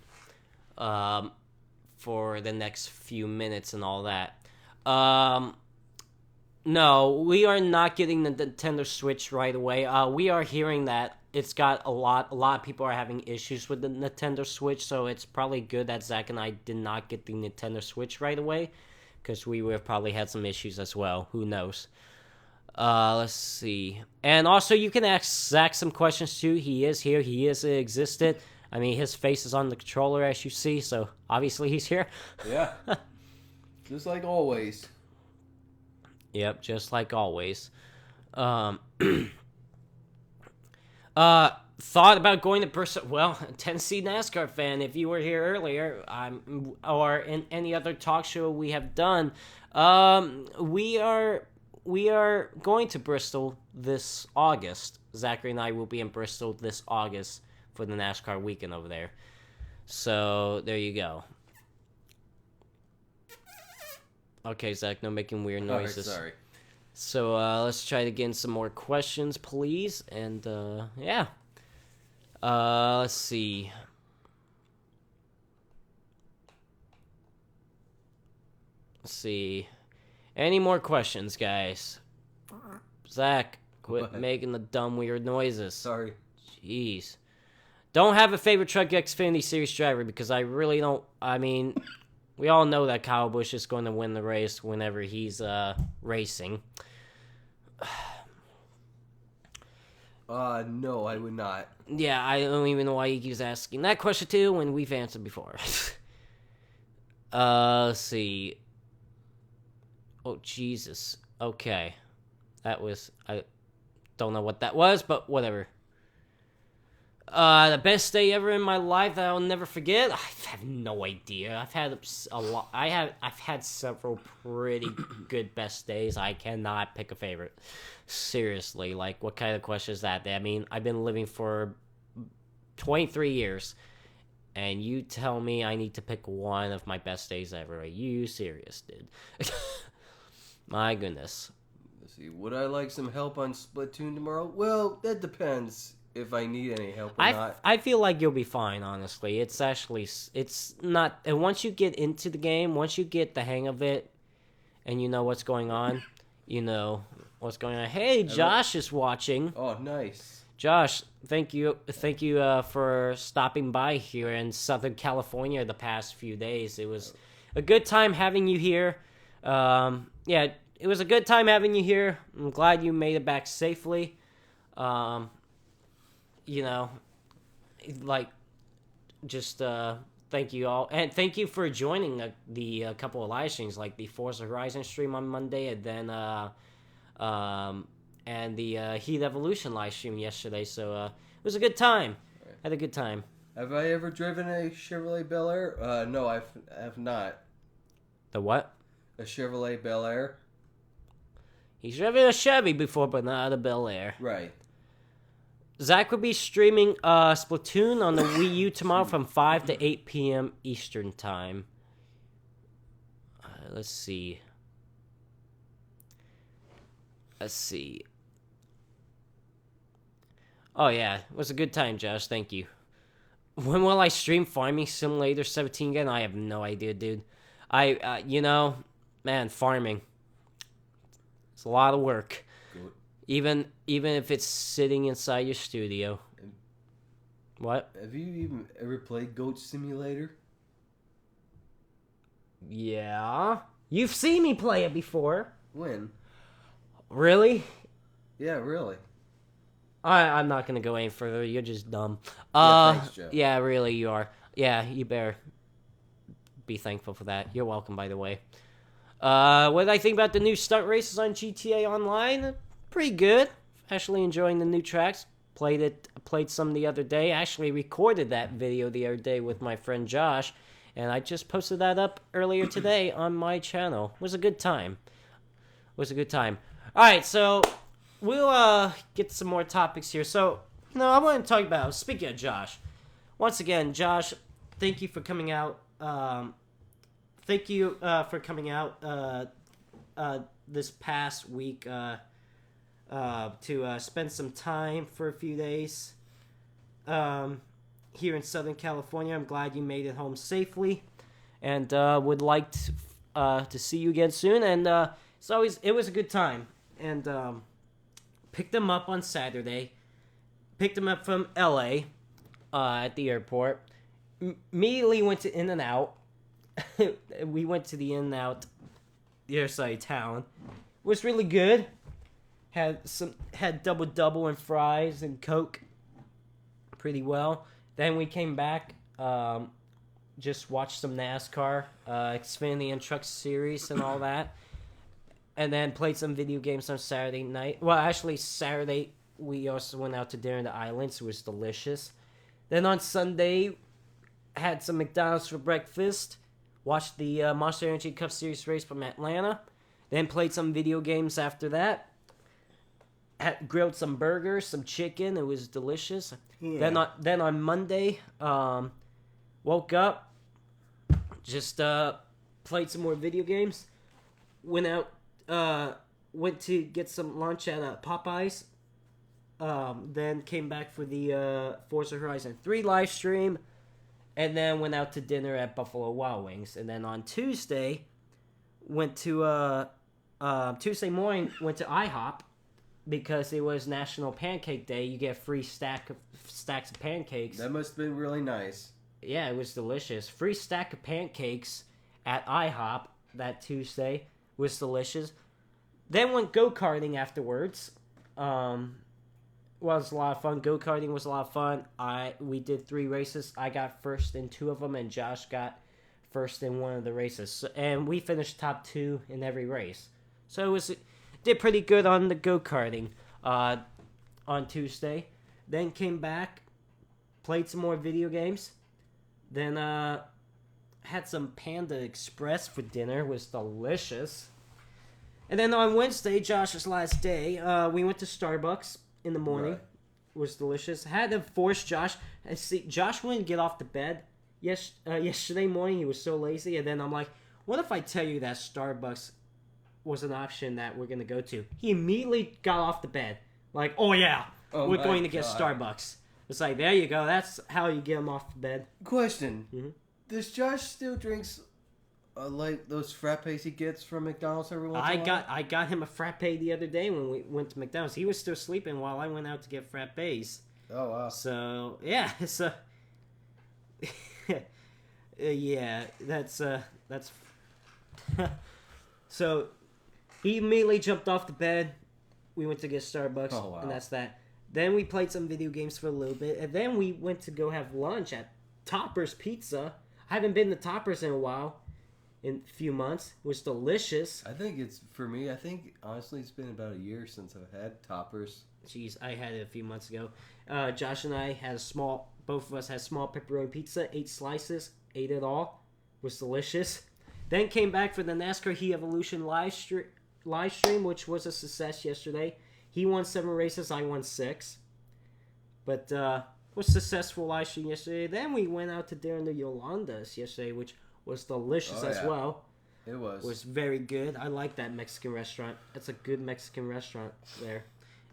for the next few minutes and all that. No, we are not getting the Nintendo Switch right away. We are hearing that it's got a lot of people are having issues with the Nintendo Switch, so it's probably good that Zach and I did not get the Nintendo Switch right away, because we would have probably had some issues as well. Who knows? Let's see. And also, you can ask Zach some questions too. He is here. He is existed. I mean, his face is on the controller, as you see, so obviously he's here. Yeah. Just like always. Yep, just like always. Thought about going to Bristol. Well, Tennessee NASCAR fan, if you were here earlier, or in any other talk show we have done, we are going to Bristol this August. Zachary and I will be in Bristol this August for the NASCAR weekend over there. So there you go. Okay, Zach, no making weird noises. Oh, sorry. So let's try to get in some more questions, please. And yeah. Let's see. Any more questions, guys? Zach, quit making the dumb weird noises. Sorry. Jeez. Don't have a favorite Truck Xfinity Series driver because I really don't. I mean, we all know that Kyle Busch is going to win the race whenever he's racing. No, I would not. Yeah, I don't even know why he keeps asking that question too when we've answered before. Let's see. Oh, Jesus. Okay. I don't know what that was, but whatever. The best day ever in my life that I'll never forget? I have no idea. I've had a lot. I've had several pretty good best days. I cannot pick a favorite. Seriously, like, what kind of question is that? I mean, I've been living for 23 years, and you tell me I need to pick one of my best days ever. Are you serious, dude? My goodness. Let's see. Would I like some help on Splatoon tomorrow? Well, that depends. If I need any help or not. I feel like you'll be fine, honestly. It's not, and once you get into the game, once you get the hang of it, and you know what's going on, Hey, Josh is watching. Oh, nice. Josh, thank you for stopping by here in Southern California the past few days. It was a good time having you here. Yeah, it was a good time having you here. I'm glad you made it back safely. Thank you all, and thank you for joining the couple of live streams, like the Forza Horizon stream on Monday, and then and the Heat Evolution live stream yesterday. So it was a good time. Had a good time. Have I ever driven a Chevrolet Bel Air? No, I have not. The what? A Chevrolet Bel Air. He's driven a Chevy before, but not a Bel Air. Right. Zach will be streaming Splatoon on the Wii U tomorrow from 5 to 8 p.m. Eastern Time. Let's see. Oh, yeah. It was a good time, Josh. Thank you. When will I stream Farming Simulator 17 again? I have no idea, dude. Man, farming. It's a lot of work. Good. Even if it's sitting inside your studio. What? Have you even ever played Goat Simulator? Yeah. You've seen me play it before. When? Really? Yeah, really. I'm not going to go any further. You're just dumb. Yeah, thanks, Joe. Yeah, really, you are. Yeah, you better be thankful for that. You're welcome, by the way. What did I think about the new stunt races on GTA Online? Pretty good. Actually enjoying the new tracks. Played some the other day. Actually recorded that video the other day with my friend Josh, and I just posted that up earlier today on my channel. It was a good time. All right, so we'll get some more topics here. So, I want to talk about, speaking of Josh, once again, Josh, thank you for coming out. This past week to spend some time for a few days here in Southern California. I'm glad you made it home safely, and would like to see you again soon. And it was a good time. And picked him up on Saturday. Picked him up from LA at the airport. Immediately went to In-N-Out. We went to the In-N-Out, the other side of town. It was really good. Had double and fries and Coke. Pretty well. Then we came back. Just watched some NASCAR, Xfinity and Truck Series and all that. And then played some video games on Saturday night. Well, actually, Saturday we also went out to dinner in the islands. It was delicious. Then on Sunday, had some McDonald's for breakfast. Watched the Monster Energy Cup Series race from Atlanta. Then played some video games after that. Grilled some burgers, some chicken. It was delicious. Yeah. Then on Monday, woke up. Just played some more video games. Went out. Went to get some lunch at Popeyes. Then came back for the Forza Horizon 3 live stream. And then went out to dinner at Buffalo Wild Wings. And then on Tuesday, Tuesday morning, went to IHOP because it was National Pancake Day. You get a free stacks of pancakes. That must have been really nice. Yeah, it was delicious. Free stack of pancakes at IHOP that Tuesday. Was delicious. Then went go-karting afterwards. Was a lot of fun. Go-karting was a lot of fun. We did 3 races. I got first in 2 of them, and Josh got first in 1 of the races. And we finished top 2 in every race. So did pretty good on the go-karting on Tuesday. Then came back, played some more video games. Then had some Panda Express for dinner. It was delicious. And then on Wednesday, Josh's last day, we went to Starbucks in the morning. Right. It was delicious. Had to force Josh. Josh wouldn't get off the bed yesterday morning. He was so lazy. And then I'm like, what if I tell you that Starbucks was an option that we're going to go to? He immediately got off the bed. Like, oh yeah, we're going to get Starbucks. It's like, there you go. That's how you get him off the bed. Question. Mm-hmm. Does Josh still drinks like those frappes he gets from McDonald's every once in a while? I got him a frappe the other day when we went to McDonald's. He was still sleeping while I went out to get frappes. Oh, wow. So, yeah. So, yeah, that's so, he immediately jumped off the bed. We went to get Starbucks, oh, wow. And that's that. Then we played some video games for a little bit, and then we went to go have lunch at Topper's Pizza. I haven't been to Topper's in a while, in a few months. It was delicious. I think honestly it's been about a year since I've had Topper's. Jeez, I had it a few months ago. Josh and I had both of us had small pepperoni pizza, 8 slices, ate it all. It was delicious. Then came back for the NASCAR Heat Evolution live live stream, which was a success yesterday. He won 7 races, I won 6. But was successful live stream yesterday. Then we went out to dinner in the Yolanda's yesterday, which was delicious as well. It was. It was very good. I like that Mexican restaurant. It's a good Mexican restaurant there.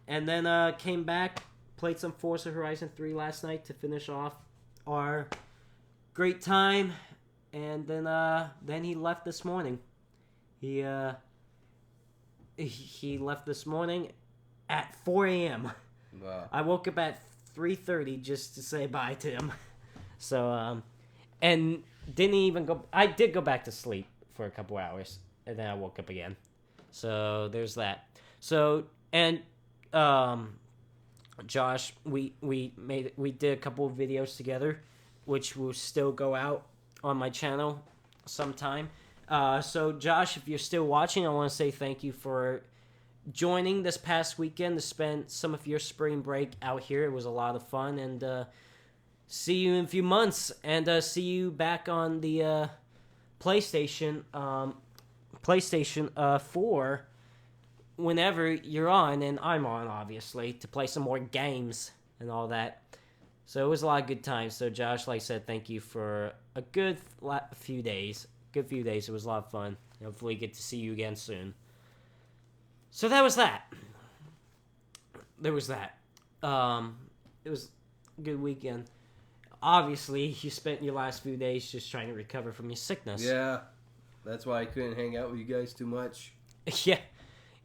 And then came back, played some Forza Horizon 3 last night to finish off our great time. And then he left this morning. He left this morning at 4 a.m. Wow. I woke up at 3:30 just to say bye to him. So, and didn't even go... I did go back to sleep for a couple hours, and then I woke up again. So, there's that. So, and, Josh, we did a couple of videos together, which will still go out on my channel sometime. So, Josh, if you're still watching, I want to say thank you for joining this past weekend to spend some of your spring break out here. It was a lot of fun, and see you in a few months, and see you back on the PlayStation 4 whenever you're on, and I'm on, obviously, to play some more games and all that. So it was a lot of good times. So Josh, like I said, thank you for a good few days. It was a lot of fun. Hopefully get to see you again soon. So that was that. There was that. It was a good weekend. Obviously, you spent your last few days just trying to recover from your sickness. Yeah. That's why I couldn't hang out with you guys too much. Yeah.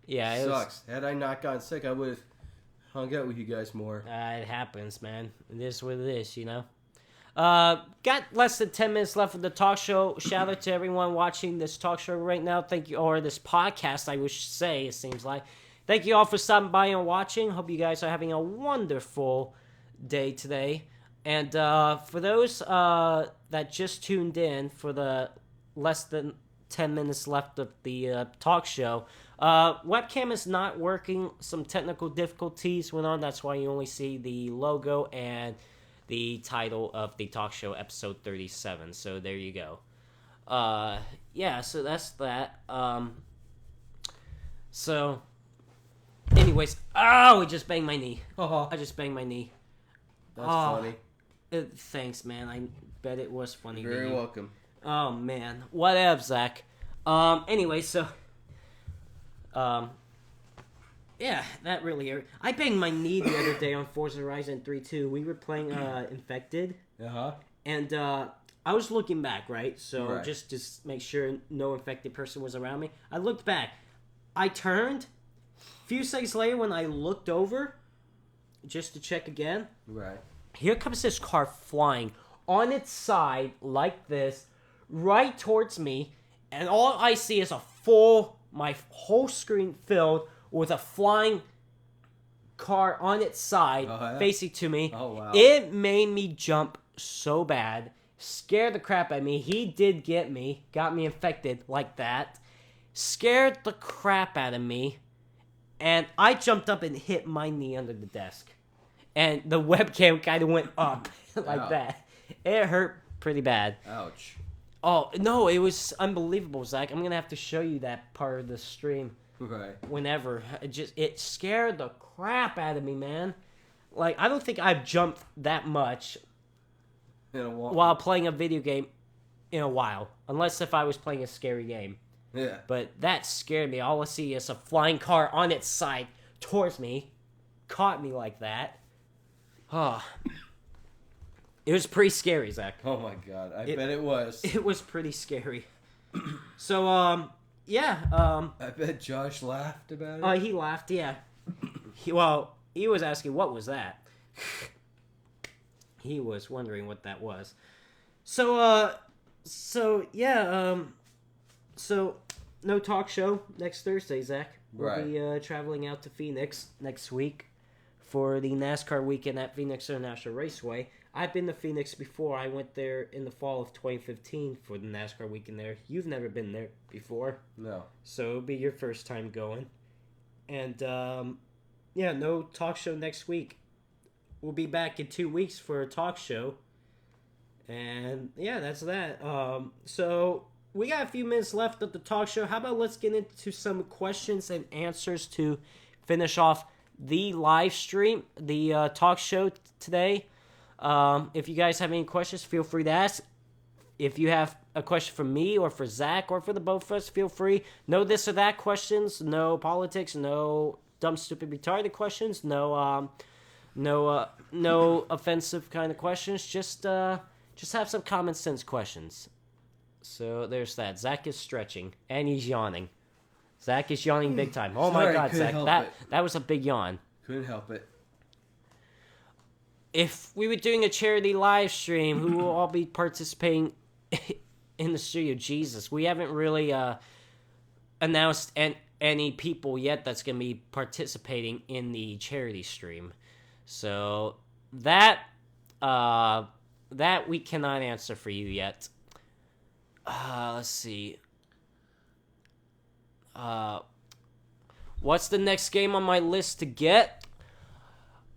Yeah. It sucks. Had I not gotten sick, I would have hung out with you guys more. It happens, man. It is what it is, you know? Got less than 10 minutes left of the talk show. Shout out to everyone watching this talk show right now. Thank you, or this podcast, I wish to say, it seems like. Thank you all for stopping by and watching. Hope you guys are having a wonderful day today. And for those that just tuned in for the less than 10 minutes left of the talk show, webcam is not working. Some technical difficulties went on. That's why you only see the logo and the title of the talk show, episode 37. So there you go. Yeah, so that's that. So, anyways, I just banged my knee. I just banged my knee. That's funny. Thanks, man. I bet it was funny. You're very welcome. Oh, man. Whatever, Zach. Anyway, so... yeah, that really hurt. I banged my knee the other day on Forza Horizon 3 too. We were playing Infected. And I was looking back, right? So just to make sure no infected person was around me. I looked back. I turned. A few seconds later when I looked over, just to check again. Right. Here comes this car flying on its side like this, right towards me. And all I see is my whole screen filled with a flying car on its side, facing to me. Oh, wow. It made me jump so bad. Scared the crap out of me. He did get me. Got me infected like that. Scared the crap out of me. And I jumped up and hit my knee under the desk. And the webcam kind of went up like that. It hurt pretty bad. Ouch. Oh, no, it was unbelievable, Zach. I'm going to have to show you that part of the stream. Right. Whenever. It scared the crap out of me, man. Like, I don't think I've jumped that much while playing a video game in a while. Unless if I was playing a scary game. Yeah. But that scared me. All I see is a flying car on its side towards me. Caught me like that. Oh. It was pretty scary, Zach. Oh my god. I bet it was. It was pretty scary. So, yeah. I bet Josh laughed about it. He laughed, yeah. He was asking what was that. He was wondering what that was. So yeah, so no talk show next Thursday, Zach. We'll be traveling out to Phoenix next week for the NASCAR weekend at Phoenix International Raceway. I've been to Phoenix before. I went there in the fall of 2015 for the NASCAR weekend there. You've never been there before. No. So it'll be your first time going. And, yeah, no talk show next week. We'll be back in 2 weeks for a talk show. And, yeah, that's that. So, we got a few minutes left of the talk show. How about let's get into some questions and answers to finish off the live stream, the talk show today. If you guys have any questions, feel free to ask. If you have a question for me or for Zach or for the both of us, feel free. No this or that questions, no politics, no dumb, stupid, retarded questions, no offensive kind of questions. Just have some common sense questions. So there's that. Zach is stretching and he's yawning. Zach is yawning big time. Oh my God, Zach, that was a big yawn. Couldn't help it. If we were doing a charity live stream, who will all be participating in the studio? Jesus, we haven't really announced any people yet that's going to be participating in the charity stream. So that we cannot answer for you yet. Let's see. What's the next game on my list to get?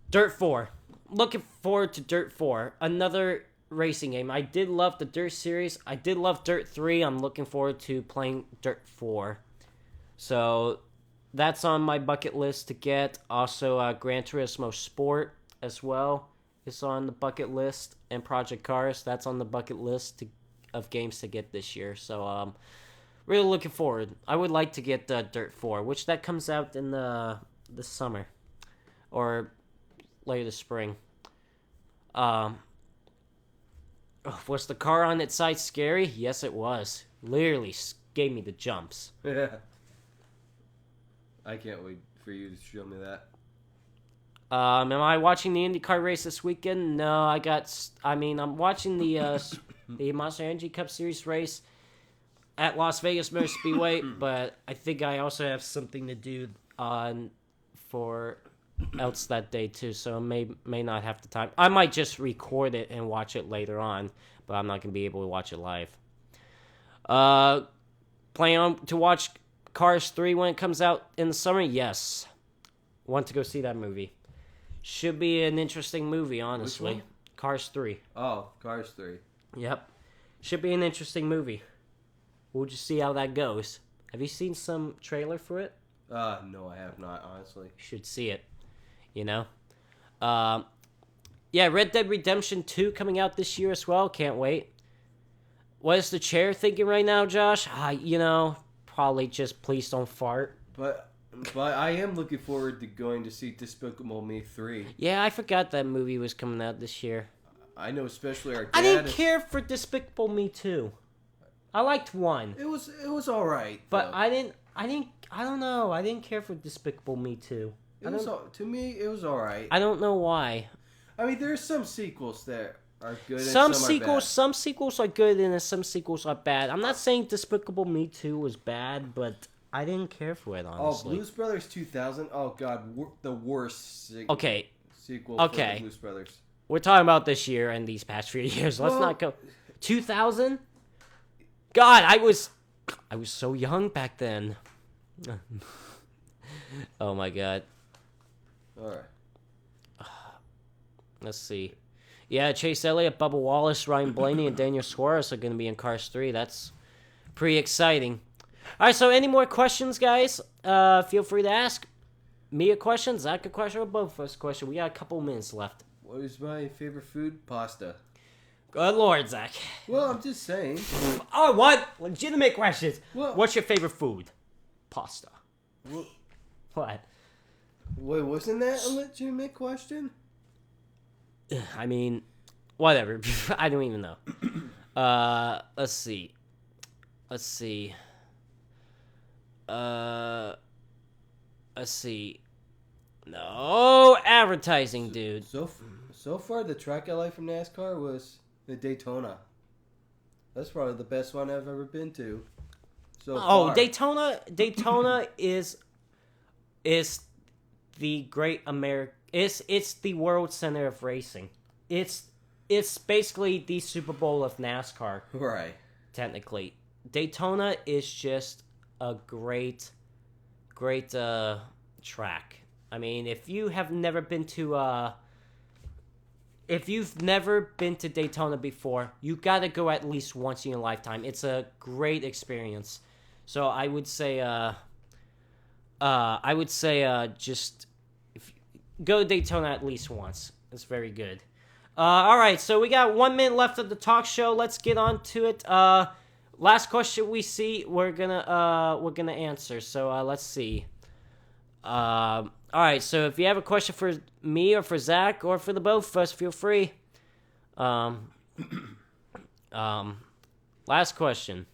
Dirt 4. Looking forward to Dirt 4. Another racing game. I did love the Dirt series. I did love Dirt 3. I'm looking forward to playing Dirt 4. So that's on my bucket list to get. Also, Gran Turismo Sport as well is on the bucket list. And Project Cars, that's on the bucket list of games to get this year. So, really looking forward. I would like to get Dirt 4, which that comes out in the summer. Or later this spring. Was the car on its side scary? Yes, it was. Literally gave me the jumps. Yeah. I can't wait for you to show me that. Am I watching the IndyCar race this weekend? No, I'm watching the Monster Energy Cup Series race at Las Vegas Motor Speedway, but I think I also have something to do for else that day too, so may not have the time. I might just record it and watch it later on, but I'm not gonna be able to watch it live. Plan to watch Cars 3 when it comes out in the summer? Yes. Want to go see that movie. Should be an interesting movie, honestly. Which one? Cars 3. Oh, Cars 3. Yep. Should be an interesting movie. We'll just see how that goes. Have you seen some trailer for it? No, I have not, honestly. You should see it. You know? Yeah, Red Dead Redemption 2 coming out this year as well. Can't wait. What is the chair thinking right now, Josh? Probably just please don't fart. But I am looking forward to going to see Despicable Me 3. Yeah, I forgot that movie was coming out this year. I know, especially our dad. I didn't care for Despicable Me 2. I liked 1. It was all right. But I don't know. I didn't care for Despicable Me 2. To me, it was all right. I don't know why. I mean, there's some sequels that are good. Some and some sequels are good and some sequels are bad. I'm not saying Despicable Me 2 was bad, but I didn't care for it, honestly. Oh, Blues Brothers 2000? Oh, God. The worst sequel for the Blues Brothers. We're talking about this year and these past few years. Let's not go. 2000? God, I was so young back then. Oh, my God. All right. Let's see. Yeah, Chase Elliott, Bubba Wallace, Ryan Blaney, and Daniel Suarez are going to be in Cars 3. That's pretty exciting. All right, so any more questions, guys? Feel free to ask me a question, Zach a question, or both of us a question. We got a couple minutes left. What is my favorite food? Pasta. Good Lord, Zach. Well, I'm just saying. Oh, what? Legitimate questions. Well, what's your favorite food? Pasta. What? Wait, wasn't that a legitimate question? I mean, whatever. I don't even know. Let's see. Let's see. No advertising, dude. So far, the track I like from NASCAR was the Daytona. That's probably the best one I've ever been to. So far. Daytona is the great America. It's the world center of racing. It's basically the Super Bowl of NASCAR. Right. Technically, Daytona is just a great track. I mean, if you have never been to if you've never been to Daytona before, you got to go at least once in your lifetime. It's a great experience. So I would say just go to Daytona at least once. It's very good. All right, so we got 1 minute left of the talk show. Let's get on to it. Last question we see, we're gonna answer. So let's see. All right, so if you have a question for me or for Zach or for the both of us, feel free. Last question.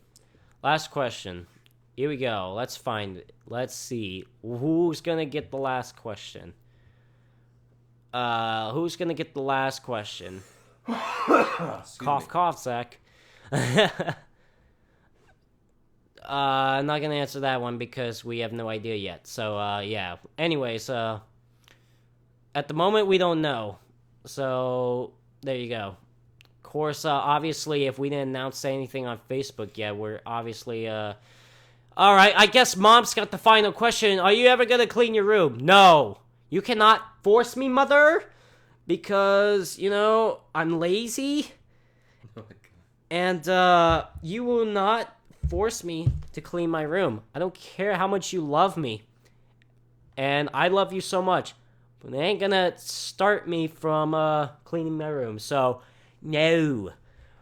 Here we go. Let's find it. Let's see. Who's gonna get the last question? Who's gonna get the last question? Cough, cough, Zach. I'm not gonna answer that one because we have no idea yet. So, yeah. Anyways, at the moment we don't know. So, there you go. Of course, obviously, if we didn't announce anything on Facebook yet, we're obviously, Alright, I guess Mom's got the final question. Are you ever gonna clean your room? No. You cannot force me, Mother. Because, I'm lazy. Oh my God. And, you will not force me to clean my room. I don't care how much you love me. And I love you so much. But they ain't gonna start me from, cleaning my room. So, no.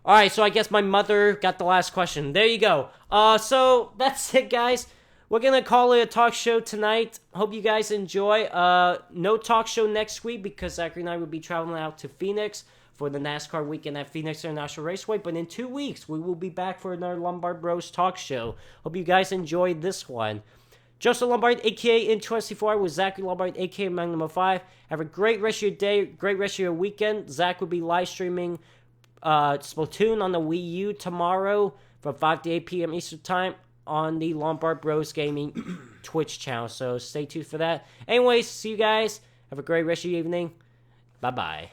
Alright, so I guess my mother got the last question. There you go. So, that's it, guys. We're gonna call it a talk show tonight. Hope you guys enjoy. No talk show next week because Zachary and I will be traveling out to Phoenix for the NASCAR weekend at Phoenix International Raceway. But in 2 weeks, we will be back for another Lombard Bros talk show. Hope you guys enjoyed this one. Joseph Lombard, a.k.a. In24, with Zachary Lombard, a.k.a. Magnum 05. Have a great rest of your day, great rest of your weekend. Zach will be live streaming Splatoon on the Wii U tomorrow from 5 to 8 p.m. Eastern Time on the Lombard Bros Gaming Twitch channel. So stay tuned for that. Anyways, see you guys. Have a great rest of your evening. Bye-bye.